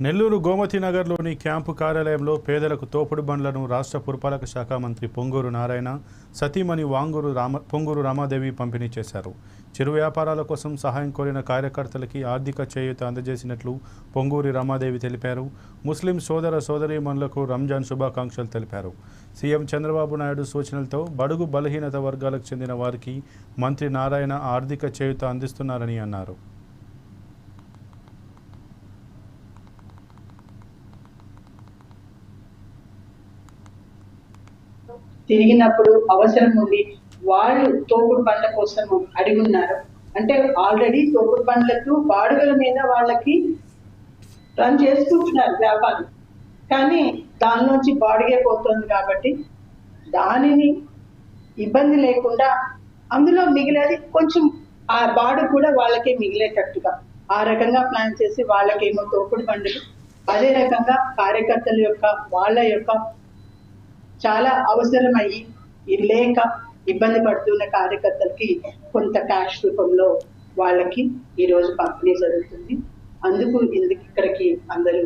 నెల్లూరు గోమతి నగర్లోని క్యాంపు కార్యాలయంలో పేదలకు తోపుడు బండ్లను రాష్ట్ర పురపాలక శాఖ మంత్రి పొంగూరు నారాయణ సతీమణి పొంగూరు రామాదేవి పంపిణీ చేశారు. చిరు వ్యాపారాల కోసం సహాయం కోరిన కార్యకర్తలకి ఆర్థిక చేయూత అందజేసినట్లు పొంగూరి రామాదేవి తెలిపారు. ముస్లిం సోదర సోదరీమణులకు రంజాన్ శుభాకాంక్షలు తెలిపారు. సీఎం చంద్రబాబు నాయుడు సూచనలతో బడుగు బలహీనత వర్గాలకు చెందిన వారికి మంత్రి నారాయణ ఆర్థిక చేయూత అందిస్తున్నారని అన్నారు. తిరిగినప్పుడు అవసరం ఉంది, వాళ్ళు తోపుడు బండ్ల కోసం అడిగున్నారు. అంటే ఆల్రెడీ తోపుడు బండ్లకు బాడుగల మీద వాళ్ళకి రన్ చేసుకుంటున్నారు వ్యాపారం, కానీ దానిలోంచి బాడుగే పోతుంది కాబట్టి దానిని ఇబ్బంది లేకుండా అందులో మిగిలేది కొంచెం ఆ బాడు కూడా వాళ్ళకే మిగిలేటట్టుగా ఆ రకంగా ప్లాన్ చేసి వాళ్ళకేమో తోపుడు బండ్లు, అదే రకంగా కార్యకర్తల యొక్క వాళ్ళ యొక్క చాలా అవసరమయ్యి లేక ఇబ్బంది పడుతున్న కార్యకర్తలకి కొంత క్యాష్ రూపంలో వాళ్ళకి ఈరోజు పంపిణీ జరుగుతుంది. అందుకు ఇక్కడికి అందరూ